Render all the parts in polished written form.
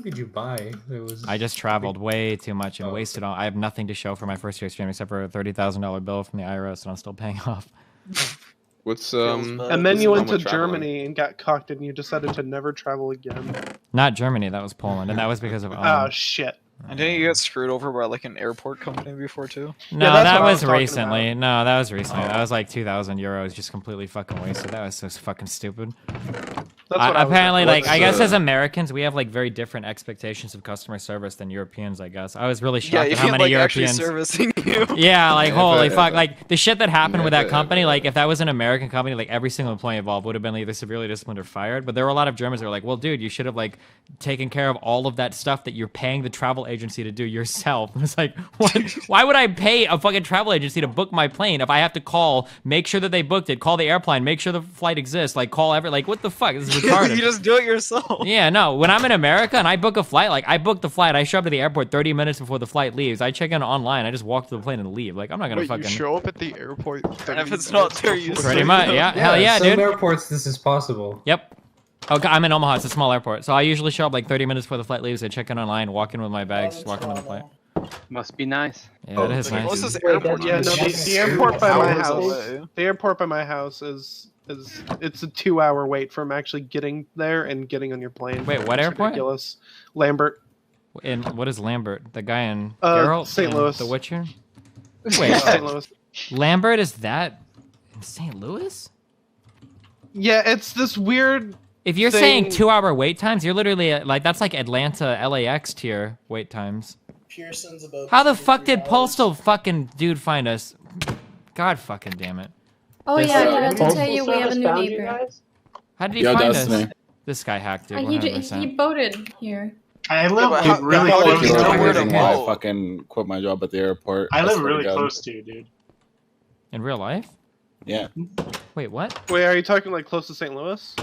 did you buy? It was. I just traveled way too much and wasted all. I have nothing to show for my first year stream except for a $30,000 bill from the IRS, and I'm still paying off. What's And then you went to Germany and got cocked, and you decided to never travel again. Not Germany, that was Poland, and that was because of. Oh shit. And didn't you get screwed over by like an airport company before too? No, Yeah, that's that what I was was talking recently. about. No, that was recently. That was like 2,000 euros, just completely fucking wasted. That was so fucking stupid. That's what I was Apparently, like, What's I guess the- as Americans, we have like very different expectations of customer service than Europeans. I guess I was really Yeah, shocked you at how feel many like actually Europeans. servicing you. Yeah, like Yeah, holy but- fuck, like the shit that happened with that Yeah, company. but- Like if that was an American company, like every single employee involved would have been either severely disciplined or fired. But there were a lot of Germans that were like, "Well, dude, you should have like taken care of all of that stuff that you're paying the travel agency to do yourself." It's like, what? Why would I pay a fucking travel agency to book my plane if I have to call, make sure that they booked it, call the airplane, make sure the flight exists, like call like what the fuck? This is retarded. You just do it yourself. Yeah, no. When I'm in America and I book a flight, like I book the flight, I show up to the airport 30 minutes before the flight leaves. I check in online. I just walk to the plane and leave. Like I'm not gonna Wait, fucking. you show up at the airport. And if it's not there, you Pretty much, yeah. Hell yeah, some dude. airports this is possible. Yep. Okay, I'm in Omaha. It's a small airport, so I usually show up like 30 minutes before the flight leaves. I check in online, walk in with my bags, walk in with the flight. Must be nice. Yeah, it is Like, nice. what's this Wait, airport? Yeah, no, Jeez. the airport by my Hours house. away. The airport by my house is it's a 2-hour wait from actually getting there and getting on your plane. Wait, what It's airport? Ridiculous. Lambert. And what is Lambert? The guy in St. in Louis. The Witcher. Yeah, Wait, St. Louis. Lambert is that in St. Louis? Yeah, it's this weird. If you're Thing- saying 2-hour wait times, you're literally like that's like Atlanta, LAX tier wait times. Pearson's about. How the fuck 53 did Postal fucking dude find us? God fucking damn it! Oh This- yeah, I forgot to Postal tell you we have a Service new found you neighbor. guys? How did he Yeah, find that's us? me. This guy hacked it. He 100%. voted here. I live but how- really how did close you to know That's the where to reason why I go? fucking quit my job at the airport. I live swear to really God. close to you, dude. In real life? Yeah. Wait, what? Wait, are you talking like close to St. Louis?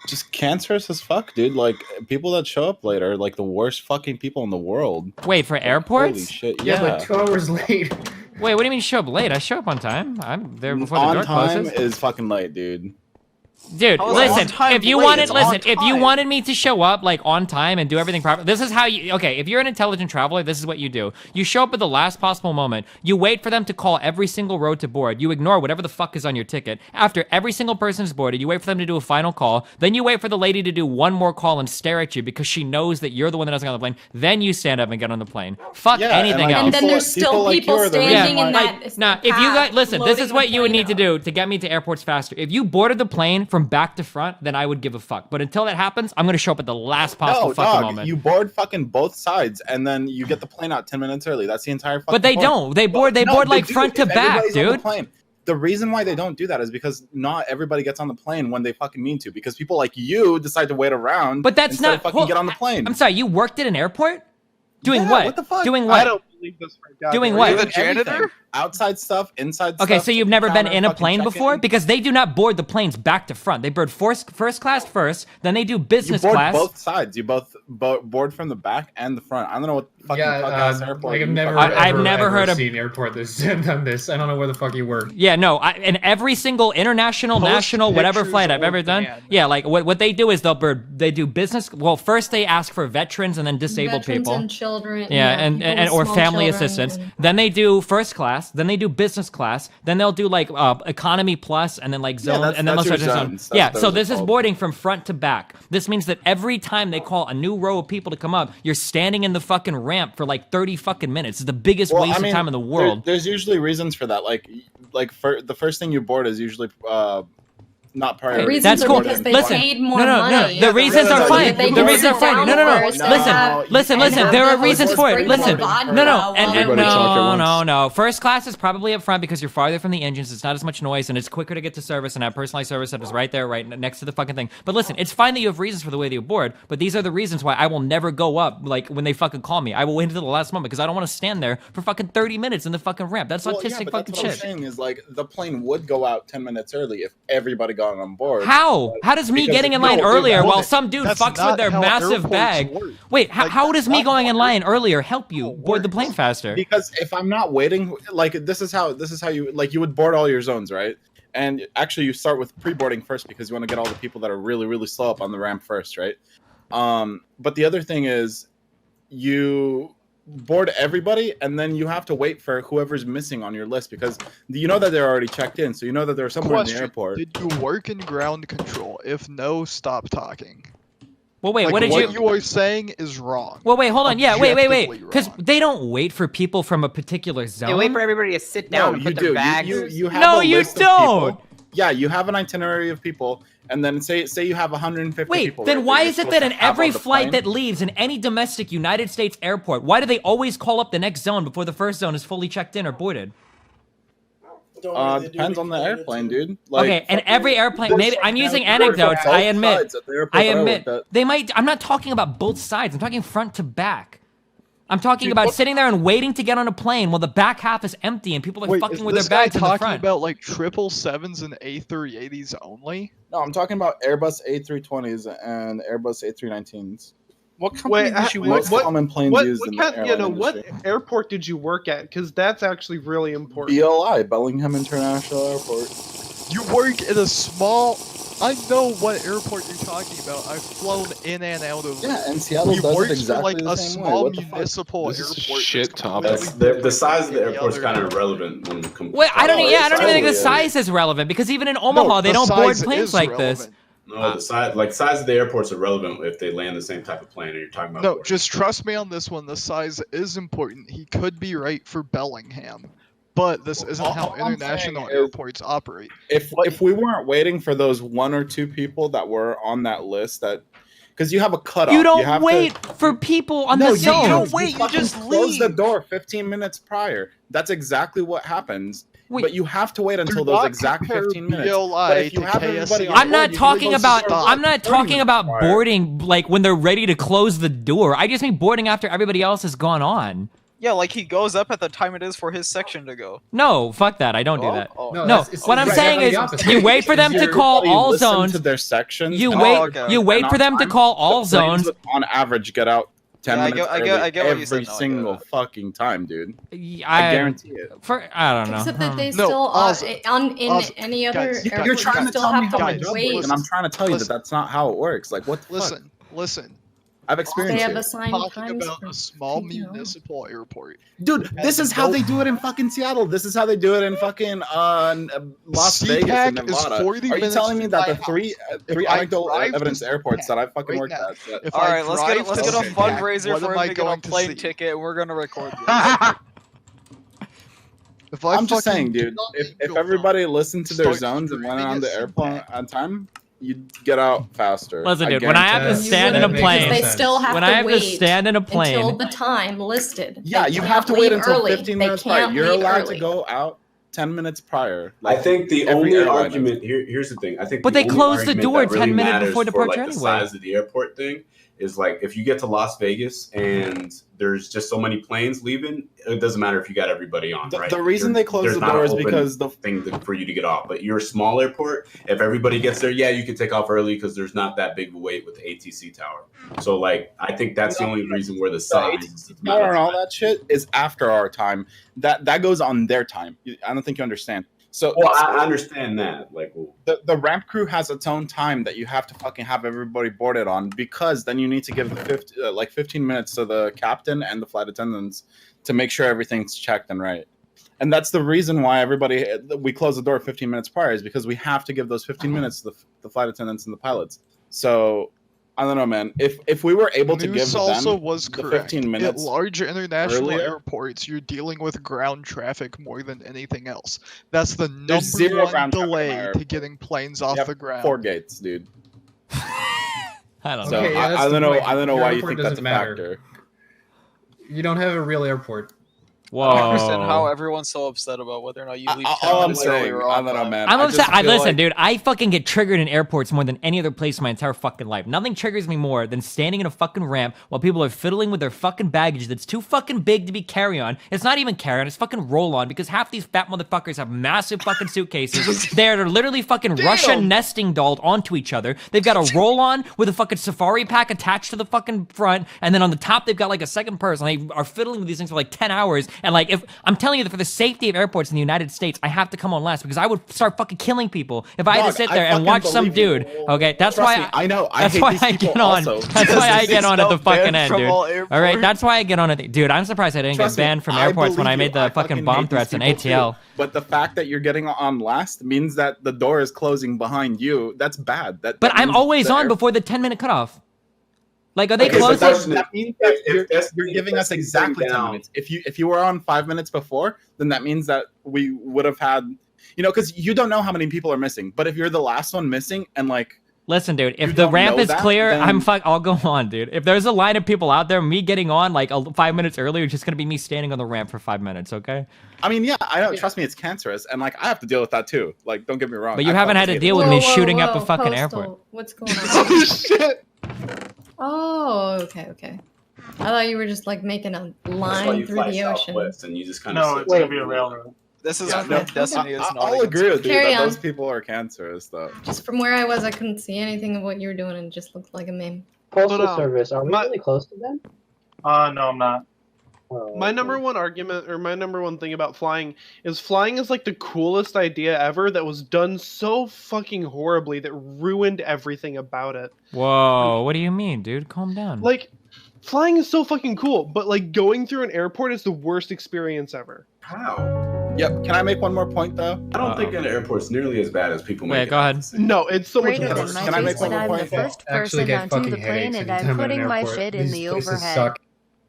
Just cancerous as fuck, dude. Like, people that show up late are like the worst fucking people in the world. Wait, for Holy airports? shit, Yeah, yeah. but 2 hours late. Wait, what do you mean show up late? I show up on time. I'm there before the On door time closes. is fucking late, dude. Dude, How is it on listen. time If you late? wanted, It's on listen. If you time. wanted me to show up like on time and do everything properly, this is how you. Okay, if you're an intelligent traveler, this is what you do. You show up at the last possible moment. You wait for them to call every single row to board. You ignore whatever the fuck is on your ticket. After every single person is boarded, you wait for them to do a final call. Then you wait for the lady to do one more call and stare at you because she knows that you're the one that doesn't get on the plane. Then you stand up and get on the plane. Fuck Yeah, and, anything like, else. And then People- there's still people like people you are the reason standing why- in that. Nah, if you guys listen, this loading is what the you would plane need to up. do to get me to airports faster. If you boarded the plane from back to front, then I would give a fuck. But until that happens, I'm gonna show up at the last possible No, fucking dog, moment. you board fucking both sides, and then you get the plane out 10 minutes early. That's the entire fucking But they point. don't. They board. They No, board like do. front to If back, everybody's on the dude. plane. The reason why they don't do that is because not everybody gets on the plane when they fucking mean to. Because people like you decide to wait around. But that's instead not. of fucking hold- get on the plane. I'm sorry. You worked at an airport? Doing Yeah, what? what the fuck? Doing I what? don't believe this for a goddamn Doing reason. what? You're the Doing everything. janitor? Outside stuff, inside Okay, stuff. so you've never been counter, in a fucking plane check-in. before? Because they do not board the planes back to front. They board first class first, then they do You business board class. both sides. You both board from the back and the front. I don't know what fucking Yeah, podcast airport. like I've you never, fucking- I've ever, never ever heard of- seen airport that's done this. I don't know where the fuck you work. Yeah, no, in every single international, Post national, whatever pictures flight I've or ever done, ban. yeah, like what they do is they do business. Well, first they ask for veterans and then disabled Veterans people. and children. Yeah, people and with or small family children assistance. and- Then they do first class. Then they do business class. Then they'll do like economy plus, and then like zone, that's- and then that's they'll your start zones. Yeah, Those so are this is called. boarding from front to back. This means that every time they call a new row of people to come up, you're standing in the fucking ramp for like 30 fucking minutes. It's the biggest Well, waste I mean, of time in the world. There's usually reasons for that. Like for the first thing you board is usually not The priority. reasons That's are cool. because they Listen, paid more no, no, no. money. The reasons are fine. They The can reasons are sit fine. down No, no, no. first, they Listen, have- listen, and listen. have There are the reasons host for it. bring them a Listen, vodka no, no, while and they're Everybody talk at no, once. no, no. First class is probably up front because you're farther from the engines. It's not as much noise, and it's quicker to get to service and have personalized service that is right there, right next to the fucking thing. But listen, it's fine that you have reasons for the way that you board, but these are the reasons why I will never go up. Like when they fucking call me, I will wait until the last moment because I don't want to stand there for fucking 30 minutes in the fucking ramp. That's Well, autistic but fucking that's what shit. I'm saying is like the plane would go out 10 minutes early if everybody got on board. How? How does me Because- getting in No, line dude, earlier hold while it. some dude That's fucks with not their how massive airports bag? work. Wait, Like, how does me that's going in how line earlier help you it board the works. plane faster? Because if I'm not waiting, like this is how you like you would board all your zones, right? And actually, you start with pre-boarding first because you want to get all the people that are really, really slow up on the ramp first, right? But the other thing is, you board everybody, and then you have to wait for whoever's missing on your list because you know that they're already checked in, so you know that they're somewhere in the airport. Did you work in ground control? If no, stop talking. Well, wait, Like, what did what you are saying is wrong. Well, wait, hold on. Yeah, wait. Objectively Because wrong. they don't wait for people from a particular zone. They wait for everybody to sit down and you put do. their bags. You have No, a you list of don't. people. Yeah, you have an itinerary of people, and then say you have 150 Wait, people. then right, why that is you're it that in supposed to have every on the flight plane? that leaves in any domestic United States airport, why do they always call up the next zone before the first zone is fully checked in or boarded? Depends on the airplane, dude. Okay, and every airplane, maybe I'm using anecdotes. I admit, they might. I'm not talking about both sides. I'm talking front to back. I'm talking about sitting there and waiting to get on a plane while the back half is empty and people are Wait, fucking is with their this guy bags in the talking front. about like 777s and A380s only? No, I'm talking about Airbus A320s and Airbus A319s. What company Wait, did you what- work common planes What, used in the airline what industry? airport did you work at? Because that's actually really important. BLI, Bellingham International Airport. You work at a small... I know what airport you're talking about. I've flown in and out of it. Yeah, and Seattle He does works it exactly for like the a same way. small What the fuck? municipal This is airport. shit that's topic. completely The size of the different airport's than kind the of other irrelevant when compared. Wait, I don't No, even think the it's size is relevant because even in No, Omaha, they the don't board size planes is like this. relevant. No, the size of the airports are relevant if they land the same type of plane. And you're talking about No, boarding. just trust me on this one. The size is important. He could be right for Bellingham, but this isn't how All I'm international saying is- airports operate. If we weren't waiting for those one or two people that were on that list, that because you have a cutoff, You don't have wait for people on No, the zone. you don't wait, you fucking just close the leave. door 15 minutes prior. That's exactly what happens. Wait. But you have to wait until Do those not exact compare 15 minutes. BLI But if you to have everybody KSC. on I'm board, not you can talking close about. the door I'm not 30 talking minutes about prior. boarding like when they're ready to close the door. I just mean boarding after everybody else has gone on. Yeah, like he goes up at the time it is for his section to go. No, fuck that. I don't do Oh, that. oh. No, that's- what I'm it's saying exactly is the opposite. you wait for them to call Everybody all listen zones. to their sections. You and wait. all- okay. You wait and for on them to time, call the all planes, zones. on average, get out 10 Yeah, I minutes get what early you're saying every now, I get single that. fucking time, dude. I I guarantee it. I don't know. Except that they No, still Ozzy. in Ozzy. any other Guys, airport, You're trying to still tell me have to how my Guys, job wait. works, and I'm trying to tell you that Listen. that's not how it works. Like, what the fuck? Listen. I've They experienced have it. assigned Talking times about for, a small you know. municipal airport. Dude, this is how they do it in fucking Seattle. This is how they do it in fucking Las Vegas and CPAC is Nevada. 40 Are you minutes telling me from that my the three I anecdotal drive to evidence airports that I fucking right worked now, at? That, If All I right, let's get drive a to fundraiser what for am him I to get a going to plane see? ticket, and we're gonna record this. If I I'm just fucking saying, do dude. not If go everybody listened to their start zones and went screaming on at the CPAC. airport on time, you'd get out faster. Listen, dude, when I have to guarantee it. stand in a That makes plane, no They sense. still have when to I have wait to stand in a until plane, the time listed. Yeah, They you can't have to wait leave until early. 15 They minutes prior. can't You're leave allowed early. to go out 10 minutes prior. I think the every only airline is. argument here's the thing. I think But the they only close the argument door that really 10 minutes matters before for, departure like, the anyway. size of the airport thing is like if you get to Las Vegas and there's just so many planes leaving, it doesn't matter if you got everybody on, right? The reason they close There's the not door an is open because the thing for you to get off. But you're a small airport. If everybody gets there, yeah, you can take off early because there's not that big of a wait with the ATC tower. So like, I think that's the only reason where the size power and all that shit is after our time. That goes on their time. I don't think you understand. So Well, I understand that. Like, well, the ramp crew has its own time that you have to fucking have everybody boarded on because then you need to give the 15 minutes to the captain and the flight attendants to make sure everything's checked and right. And that's the reason why we close the door 15 minutes prior is because we have to give those 15 minutes to the flight attendants and the pilots. So I don't know, man. If we were able to give News them also was the correct. 15 minutes At large international earlier- airports, you're dealing with ground traffic more than anything else. That's the number There's zero one ground traffic in my delay to airport. getting planes off we have the ground. 4 gates, dude. I don't So know. Okay, yeah, that's I the don't know. point. I don't know Your why you airport think that's a doesn't matter. factor. You don't have a real airport. Whoa. I don't understand how everyone's so upset about whether or not you leave 10 All I'm minutes early saying, or I on don't know, time. man. I'm I upset. just feel Listen, like- dude, I fucking get triggered in airports more than any other place in my entire fucking life. Nothing triggers me more than standing in a fucking ramp while people are fiddling with their fucking baggage that's too fucking big to be carry-on. It's not even carry-on, it's fucking roll-on because half these fat motherfuckers have massive fucking suitcases. They're literally fucking Russian nesting dolled onto each other. They've got a roll-on with a fucking safari pack attached to the fucking front, and then on the top they've got like a second person. They are fiddling with these things for like 10 hours, And like, if I'm telling you that for the safety of airports in the United States, I have to come on last because I would start fucking killing people if I had to Dog, sit I there and fucking watch some believe you. dude. Okay, that's Trust why me, I know. I that's hate why these I people get on. also. That's why I get on at the Banned fucking end, from dude. all All right, airports. that's why I get on at the dude. I'm surprised I didn't Trust get me, banned from I airports when I believe made you. the I fucking hate bomb these threats in people too. ATL. But the fact that you're getting on last means that the door is closing behind you. That's bad. But that I'm means always the on air- before the 10-minute cutoff. Like, are they Okay, so closing? that's- That means that If that's- you're giving if us that's exactly 10 down- minutes. If you were on 5 minutes before, then that means that we would have had, because you don't know how many people are missing. But if you're the last one missing and like, Listen, dude, You if the don't ramp know is that, clear, then- I'll go on, dude. If there's a line of people out there, me getting on like 5 minutes earlier is just gonna be me standing on the ramp for 5 minutes, okay? I mean, yeah, I don't trust me, it's cancerous, and like I have to deal with that too. Like, don't get me wrong. But you I haven't had fucking to hate deal it. with me shooting up a fucking Postal. airport. What's going on? Oh shit! Oh, okay. I thought you were just like making a That's why line you through fly the ocean. Southwest and you just kind No, of it's gonna be a railroad. This is Yeah, no, no, Destiny is not. I'll against agree with you Carry that on. those people are cancerous, though. Just from where I was, I couldn't see anything of what you were doing, and it just looked like a meme. But, Service, are we my- really close to them? No, I'm not. Oh, My number one argument, or my number one thing about flying is like the coolest idea ever that was done so fucking horribly that ruined everything about it. Whoa, what do you mean, dude? Calm down. Like, flying is so fucking cool, but like going through an airport is the worst experience ever. How? Yep. Can I make one more point though? I don't think an airport's nearly as bad as people make Wait, it go out ahead. to No, it's so much Greater worse. than Can I my make face one when more I'm the point? first Actually person get onto fucking the plane headaches and anytime I'm at an putting my airport. shit in These the places overhead. suck.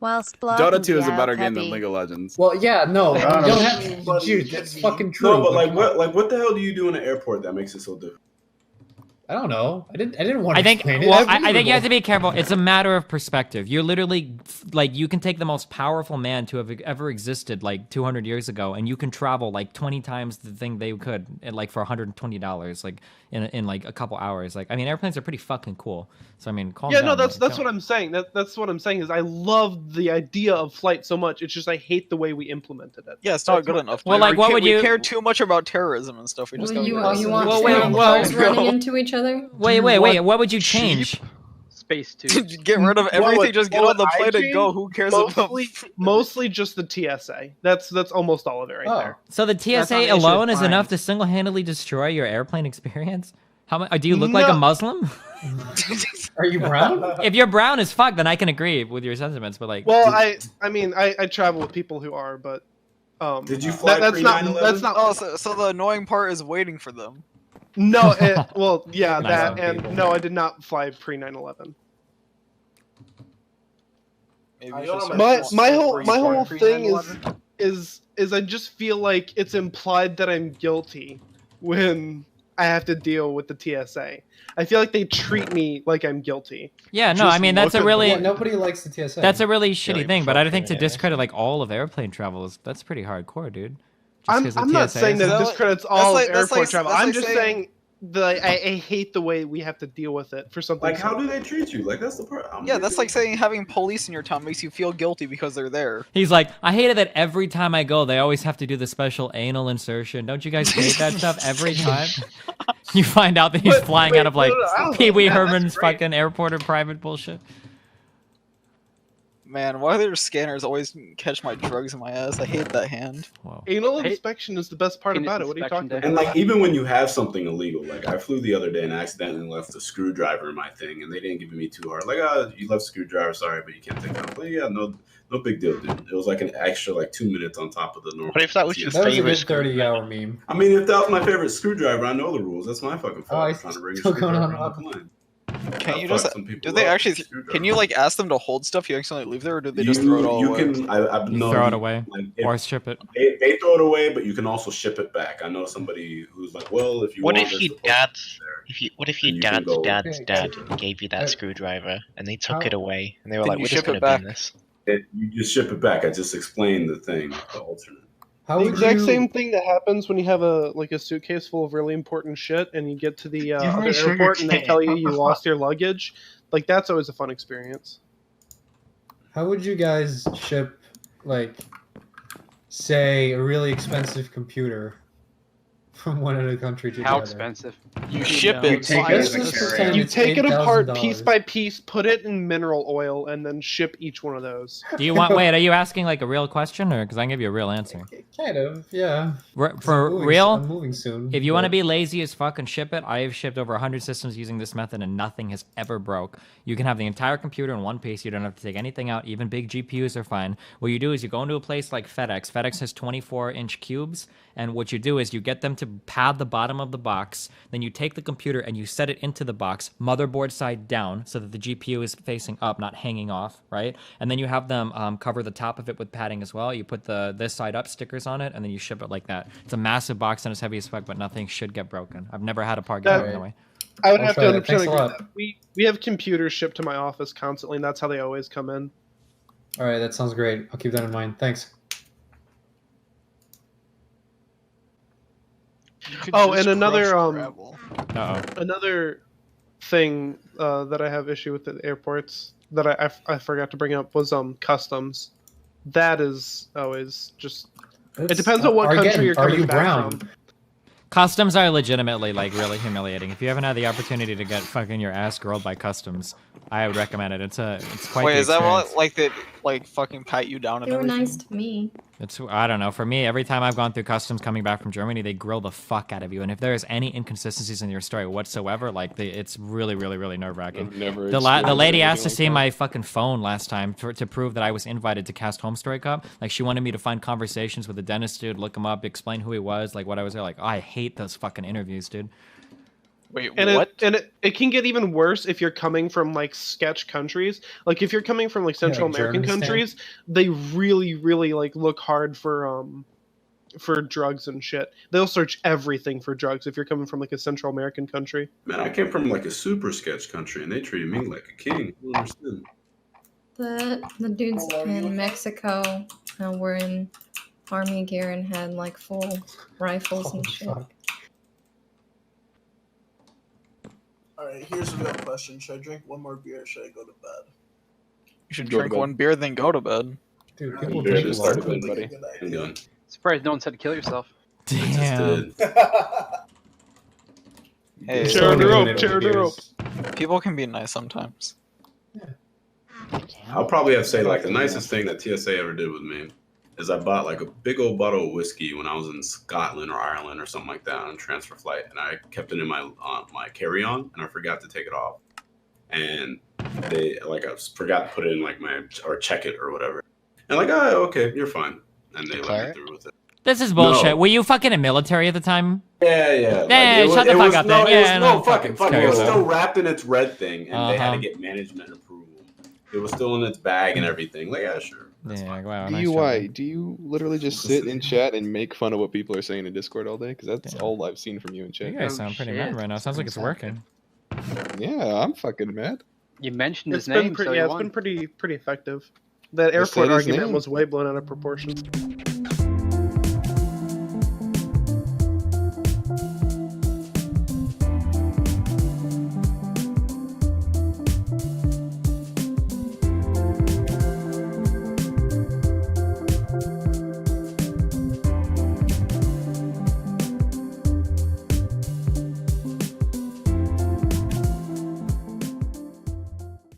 Whilst Dota blocking 2 is a the better out game than puppy. League of Legends. Well, yeah, no, you I don't don't know. have, dude. That's fucking true. No, but come on. what the hell do you do in an airport that makes it so different? I don't know. I didn't want to I think, explain it. well, That's I think you have to miserable. be careful. It's a matter of perspective. You're literally, like, you can take the most powerful man to have ever existed, like, 200 years ago, and you can travel, like, 20 times the thing they could, and, like, for $120, like, in like, a couple hours. Like, I mean, airplanes are pretty fucking cool. So, I mean, calm Yeah, down. no, that's like, what I'm saying. That's what I'm saying is I love the idea of flight so much. It's just I hate the way we implemented it. Yeah, it's not That's good my- enough. Well, like, what would you- We care too much about terrorism and stuff. We just Well, gotta you, get you rid want of it. wait, cars well, running into each other? Wait, what would you change? Space too. Get rid of everything. would- Just get what on the would I plane and go. change? Who cares Mostly just the TSA. That's almost all of it right Oh. there. So the not TSA an issue, alone it's is fine. enough to single-handedly destroy your airplane experience? Do you look like a No. Muslim? Are you brown? If you're brown as fuck, then I can agree with your sentiments. But like, Well, I mean I travel with people who are, but Did you fly that's not 9/11? that's not Oh, so the annoying part is waiting for them. no. Well, yeah, Nice that on and people. no, I did not fly pre 9/11. Maybe I it's don't just know, My Were you whole born pre- thing 9/11? is I just feel like it's implied that I'm guilty when I have to deal with the TSA. I feel like they treat me like I'm guilty. yeah, no, Just I mean that's look a at really Yeah, nobody likes the TSA. that's a really shitty like thing. But I think to fucking discredit like all of airplane travel that's pretty hardcore, dude. Just I'm 'cause the not TSA saying is- that That- discredits that's all like- of that's airport like- travel. that's I'm like just saying- saying that I hate the way we have to deal with it for something. Like, how so- do they treat you? Like, that's the part. Yeah, that's like saying having police in your town makes you feel guilty because they're there. He's like, I hate it that every time I go, they always have to do the special anal insertion. Don't you guys hate that stuff every time? You find out that he's But- flying wait, out of like no, no, I don't Pee Wee think that- that's Herman's great. fucking airport or private bullshit. Man, why do their scanners always catch my drugs in my ass? I hate that hand. Whoa. Anal Hey, inspection is the best part anus about it. What are you inspection talking day. about? And like, even when you have something illegal, like I flew the other day and I accidentally left a screwdriver in my thing, and they didn't give me too hard. Like, you left a screwdriver, sorry, but you can't take it out. But yeah, no big deal, dude. It was like an extra like 2 minutes on top of the normal. What if that was your That was a favorite good 30-hour meme. I mean, if that was my favorite screwdriver, I know the rules. That's my fucking fault. Oh, I'm it's trying to bring a still going screwdriver on. on the line. Can you Fuck just? some people Do they up actually? with screwdriver. Can you like ask them to hold stuff you accidentally leave there, or do they just throw it all you away? Can, I You no, throw it away like, or ship it. they throw it away, but you can also ship it back. I know somebody who's like, well, if you What want if this your to post dad's there, what if then your you can dad's go- dad's Okay, dad okay. gave you that Uh, screwdriver and they took how- it away and they were Then like, you we're ship just it gonna back. bin this. you just ship it back. I just explained the thing, the alternate. How The would exact you... same thing that happens when you have a suitcase full of really important shit and you get to the other a sugar airport and they cane. tell you you lost your luggage. Like, that's always a fun experience. How would you guys ship, like, say, a really expensive computer from one end of the country to the How other? expensive? You ship You it. take fly it it. as a This is carry. saying You it's take it apart piece $8,000. by piece, put it in mineral oil, and then ship each one of those. Do you want? Wait, are you asking like a real question, or because I can give you a real answer? Kind of, yeah. 'Cause For I'm real, moving soon. if you want to but- be lazy as fuck and ship it, I have shipped over 100 systems using this method and nothing has ever broke. You can have the entire computer in one piece. You don't have to take anything out. Even big GPUs are fine. What you do is you go into a place like FedEx. FedEx has 24-inch cubes, and what you do is you get them to pad the bottom of the box. Then you take the computer and you set it into the box, motherboard side down, so that the GPU is facing up, not hanging off, right? And then you have them cover the top of it with padding as well. You put the this side up stickers on it, and then you ship it like that. It's a massive box and it's heavy as fuck, but nothing should get broken. I've never had a part get broken that way. I would I'll have to try that. 100% Thanks a agree with lot. that. We have computers shipped to my office constantly, and that's how they always come in. All right, that sounds great. I'll keep that in mind. Thanks. You could Oh, just and another, crush gravel. Another thing that I have issue with at airports that I forgot to bring up was customs. That is always just. It depends on what country you're coming back from. Customs are legitimately like really humiliating. If you haven't had the opportunity to get fucking your ass grilled by customs, I would recommend it. It's quite. Wait, the is that experience. what like they like fucking pat you down and They were everything? nice to me. It's I don't know. For me, every time I've gone through customs coming back from Germany, they grill the fuck out of you. And if there's any inconsistencies in your story whatsoever, like it's really, really, really nerve wracking. I've never The experienced lady anything asked to like see that. my fucking phone last time to prove that I was invited to Cast Home Story Cup. Like she wanted me to find conversations with the dentist dude, look him up, explain who he was, like what I was there. Like I hate those fucking interviews, dude. Wait, And what? it can get even worse if you're coming from like sketch countries. Like if you're coming from like Central like American Germanistan. countries, they really like look hard for drugs and shit. They'll search everything for drugs if you're coming from like a Central American country. Man, I came from like a super sketch country, and they treated me like a king. You understand? The dudes in Mexico were in army gear and had like full rifles and Holy shit. fuck. Alright, here's a real question. Should I drink one more beer or should I go to bed? You should Go to drink bed. one beer, then go to bed. Dude, Alright, people Beer drink a just lot. started Sounds good, like a buddy. good idea. Handgun. Surprised no one said to kill yourself. I just Damn. did. Hey, Chair in the Someone rope, doing it chair over in the rope. beers. people can be nice sometimes. I'll probably have to say like the nicest thing that TSA ever did with me is I bought like a big old bottle of whiskey when I was in Scotland or Ireland or something like that on a transfer flight, and I kept it in my carry-on, and I forgot to take it off, and they like I forgot to put it in like my or check it or whatever, and like oh okay you're fine, and they let me through with it. This is bullshit. No. Were you fucking in military at the time? Yeah. Yeah, shut the fuck up then. Yeah, no, fuck it. fucking It was scary, still though. wrapped in its red thing, and they had Uh-huh. to get management approval. It was still in its bag and everything. Like, yeah, sure. That's Yeah, fine. wow. Do nice you job, why? man. Do you literally just sit in chat and make fun of what people are saying in Discord all day? Because that's Yeah. all I've seen from you in You chat. guys sound pretty mad shit. right now. Sounds like it's working. Yeah, I'm fucking mad. You mentioned his It's been name, pretty, so yeah, you it's won. been pretty effective. That Just said airport his argument name. was way blown out of proportion.